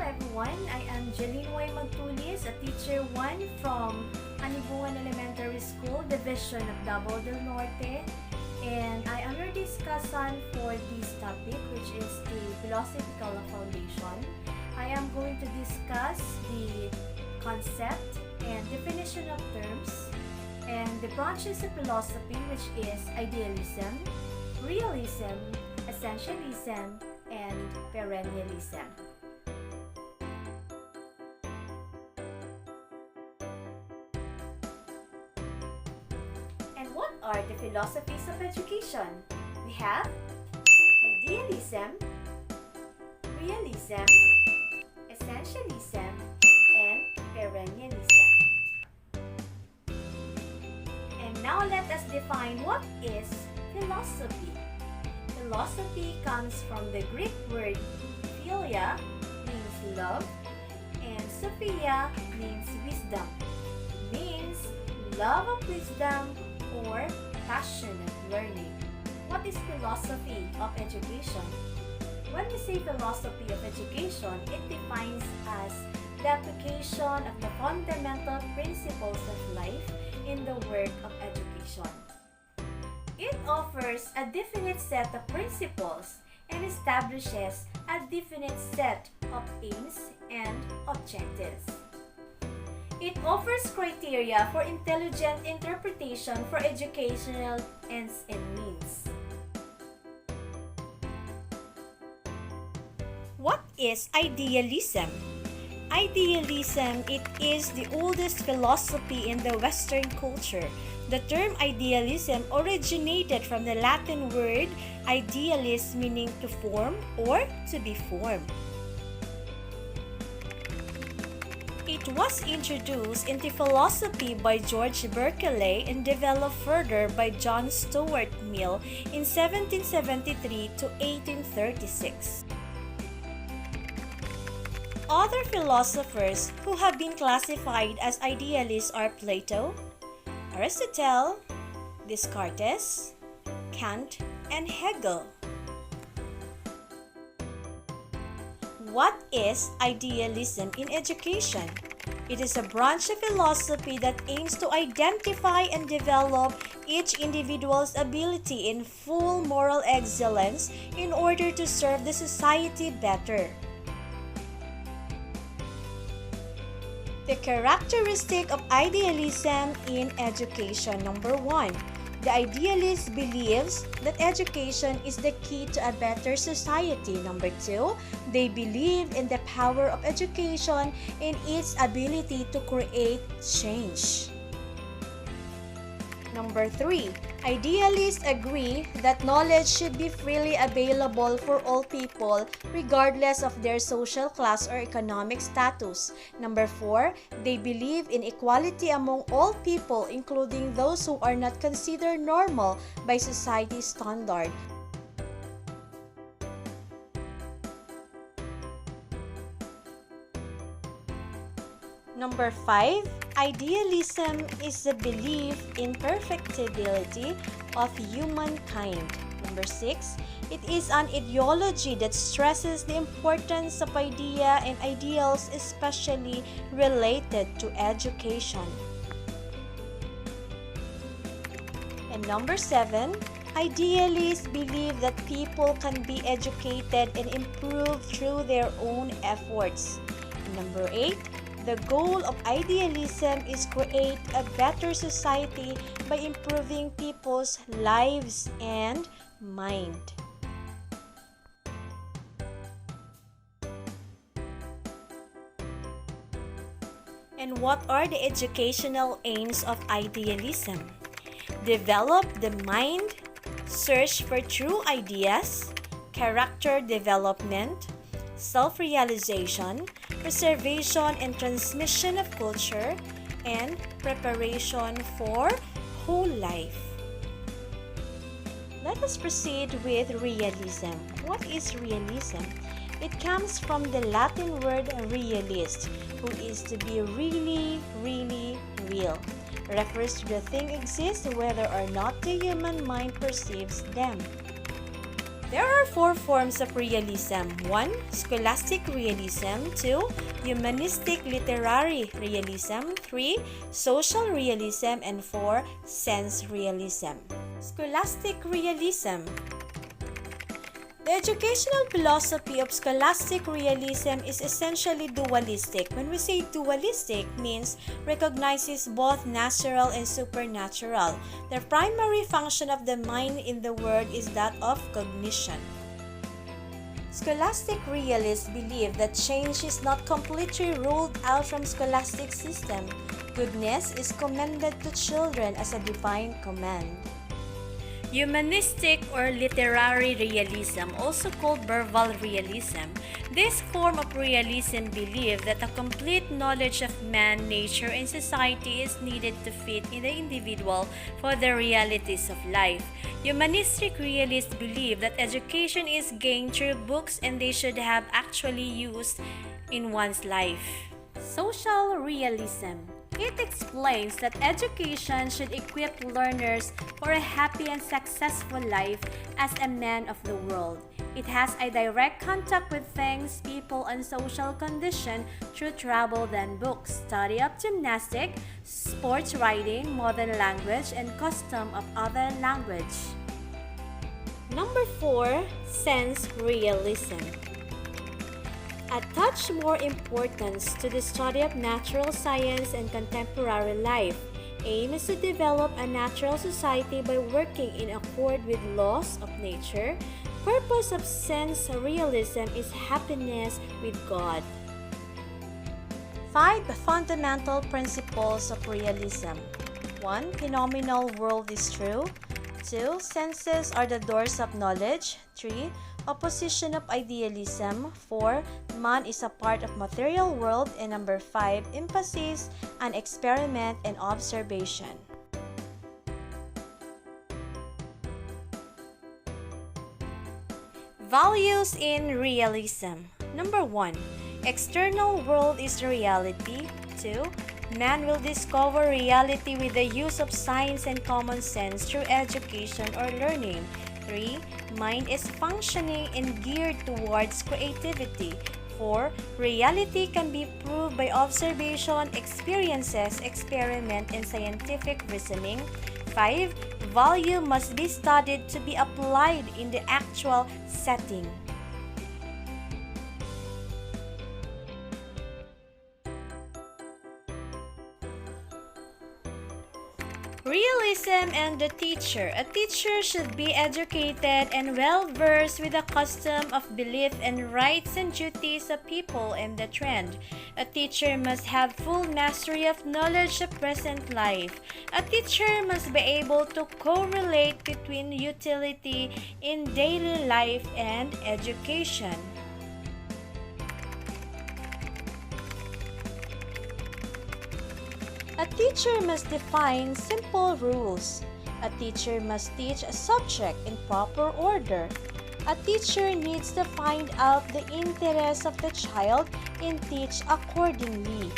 everyone, I am Jalyn uson-Magtulis, a teacher 1 from Anibungan Elementary School, Division of Davao del Norte, and I am your discussant for this topic, which is the philosophical foundation. I am going to discuss the concept and definition of terms and the branches of philosophy, which is idealism, realism, essentialism, and perennialism. And what are the philosophies of education? We have idealism, realism, essentialism, and perennialism. And now let us define what is philosophy. Philosophy comes from the Greek word philia, means love, and sophia means wisdom. Means love of wisdom or passion of learning. What is philosophy of education? When we say philosophy of education, it defines as the application of the fundamental principles of life in the work of education. It offers a definite set of principles and establishes a definite set of aims and objectives. It offers criteria for intelligent interpretation for educational ends and means. What is idealism? Idealism, it is the oldest philosophy in the Western culture. The term idealism originated from the Latin word idealis, meaning to form or to be formed. It was introduced into philosophy by George Berkeley and developed further by John Stuart Mill in 1773 to 1836. Other philosophers who have been classified as idealists are Plato, Aristotle, Descartes, Kant, and Hegel. What is idealism in education? It is a branch of philosophy that aims to identify and develop each individual's ability in full moral excellence in order to serve the society better. The characteristic of idealism in education. Number 1. The idealist believes that education is the key to a better society. Number 2. They believe in the power of education and its ability to create change. Number 3. Idealists agree that knowledge should be freely available for all people regardless of their social class or economic status. Number 4. They believe in equality among all people, including those who are not considered normal by society's standard. Number 5. Idealism is the belief in perfectibility of humankind. Number 6. It is an ideology that stresses the importance of idea and ideals, especially related to education. And number 7. Idealists believe that people can be educated and improved through their own efforts. And number 8. The goal of idealism is create a better society by improving people's lives and mind. And what are the educational aims of idealism? Develop the mind, search for true ideas, character development, self-realization, preservation and transmission of culture, and preparation for whole life. Let us proceed with realism. What is realism? It comes from the Latin word realist, who is to be really, really real. Refers to the thing exists whether or not the human mind perceives them. There are four forms of realism. 1. Scholastic realism. 2. Humanistic literary realism. 3. Social realism. And 4. Sense realism. Scholastic realism. The educational philosophy of scholastic realism is essentially dualistic. When we say dualistic, means recognizes both natural and supernatural. The primary function of the mind in the world is that of cognition. Scholastic realists believe that change is not completely ruled out from scholastic system. Goodness is commended to children as a divine command. Humanistic or literary realism, also called verbal realism. This form of realism believes that a complete knowledge of man, nature, and society is needed to fit in the individual for the realities of life. Humanistic realists believe that education is gained through books and they should have actually used in one's life. Social realism. It explains that education should equip learners for a happy and successful life as a man of the world. It has a direct contact with things, people, and social condition through travel than books, study of gymnastics, sports writing, modern language, and custom of other language. Number 4. Sense realism. Attach more importance to the study of natural science and contemporary life. Aim is to develop a natural society by working in accord with laws of nature. Purpose of sense realism is happiness with God. 5 fundamental principles of realism. 1. Phenomenal world is true. 2. Senses are the doors of knowledge. 3. Opposition of idealism. 4. Man is a part of material world. And number 5. Emphasis on experiment and observation. Values in realism. Number 1. External world is reality. 2. Man will discover reality with the use of science and common sense through education or learning. 3. Mind is functioning and geared towards creativity. 4. Reality can be proved by observation, experiences, experiment, and scientific reasoning. 5. Value must be studied to be applied in the actual setting. Realism and the teacher. A teacher should be educated and well-versed with the custom of belief and rights and duties of people and the trend. A teacher must have full mastery of knowledge of present life. A teacher must be able to correlate between utility in daily life and education. A teacher must define simple rules. A teacher must teach a subject in proper order. A teacher needs to find out the interests of the child and teach accordingly.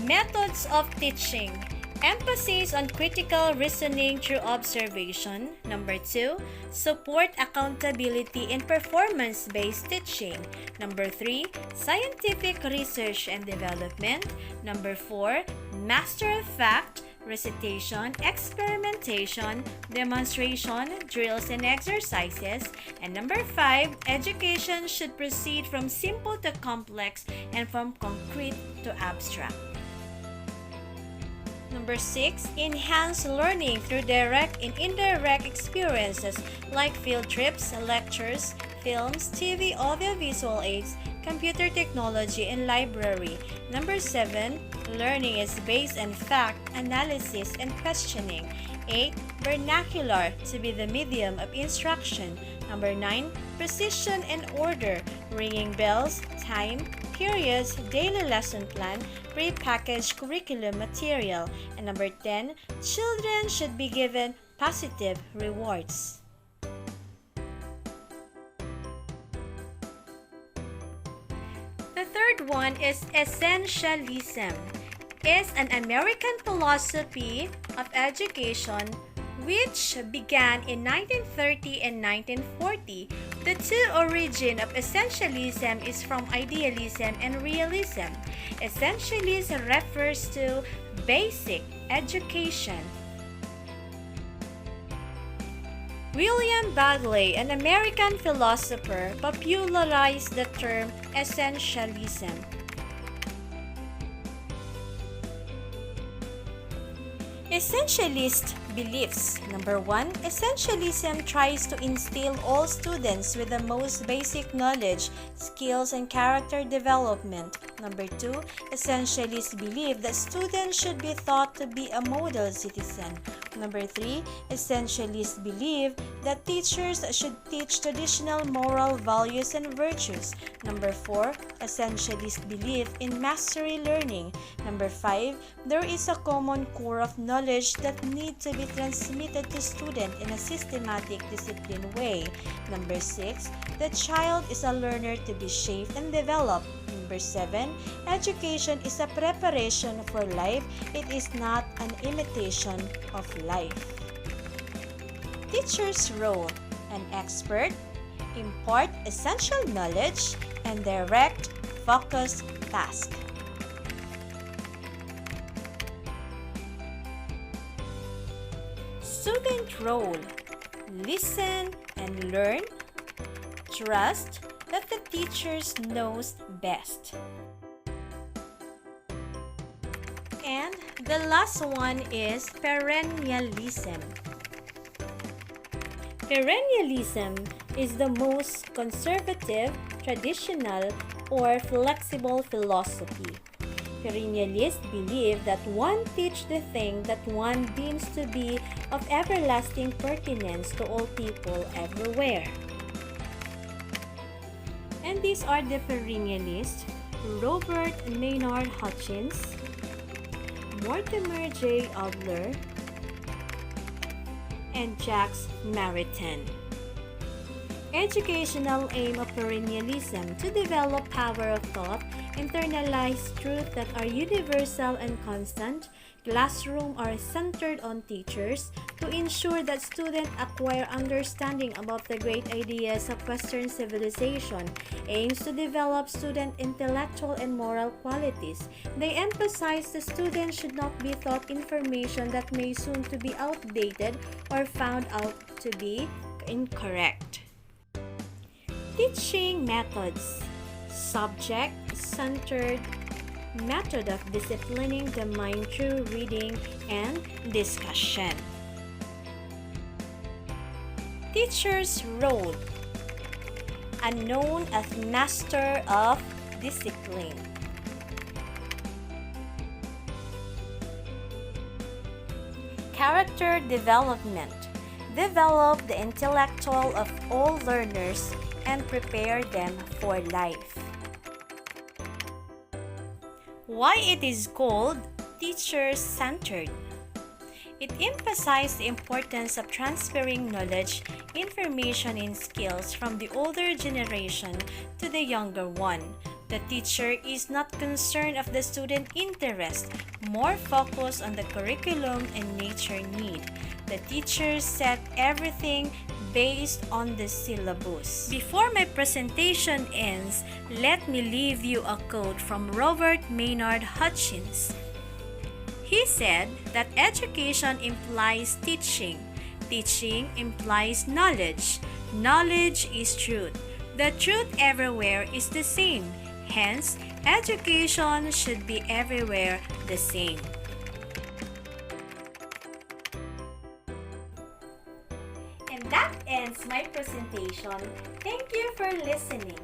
Methods of teaching. Emphasis on critical reasoning through observation. Number 2, support accountability in performance-based teaching. Number 3, scientific research and development. Number 4, master of fact, recitation, experimentation, demonstration, drills and exercises. And number 5, education should proceed from simple to complex and from concrete to abstract. Number 6, enhance learning through direct and indirect experiences like field trips, lectures, films, TV, audiovisual aids, computer technology, and library. Number 7, learning is based on fact, analysis, and questioning. 8, vernacular to be the medium of instruction. Number 9, precision and order, ringing bells, time, periods, daily lesson plan, pre-packaged curriculum material. And number 10, children should be given positive rewards. The third one is essentialism. is an American philosophy of education which began in 1930 and 1940. The true origin of essentialism is from idealism and realism. Essentialism refers to basic education. William Bagley, an American philosopher, popularized the term essentialism. Essentialist beliefs. Number 1, essentialism tries to instill all students with the most basic knowledge, skills, and character development. Number 2, essentialists believe that students should be taught to be a model citizen. Number 3, essentialists believe that teachers should teach traditional moral values and virtues. Number 4, essentialists believe in mastery learning. Number 5, there is a common core of knowledge that need to be transmitted to students in a systematic, disciplined way. Number 6, the child is a learner to be shaped and developed. Number 7, education is a preparation for life. It is not an imitation of life. Teacher's role: an expert, impart essential knowledge, and direct focused task. Student role: listen and learn, trust that the teachers knows best. And the last one is perennialism. Perennialism is the most conservative, traditional, or flexible philosophy. Perennialists believe that one teach the thing that one deems to be of everlasting pertinence to all people everywhere. And these are the perennialists: Robert Maynard Hutchins, Mortimer J. Adler, and Jacques Maritain. Educational aim of perennialism: to develop power of thought, internalize truth that are universal and constant. Classroom are centered on teachers to ensure that students acquire understanding about the great ideas of Western civilization. Aims to develop student intellectual and moral qualities. They emphasize the students should not be taught information that may soon to be outdated or found out to be incorrect. Teaching methods: subject-centered method of disciplining the mind through reading and discussion. Teacher's role: known as master of discipline. Character development: develop the intellectual of all learners and prepare them for life. Why it is called teacher-centered? It emphasizes the importance of transferring knowledge, information, and skills from the older generation to the younger one. The teacher is not concerned of the student interest, more focused on the curriculum and nature need. The teacher set everything based on the syllabus. Before my presentation ends, let me leave you a quote from Robert Maynard Hutchins. He said that education implies teaching. Teaching implies knowledge. Knowledge is truth. The truth everywhere is the same. Hence, education should be everywhere the same. And that ends my presentation. Thank you for listening.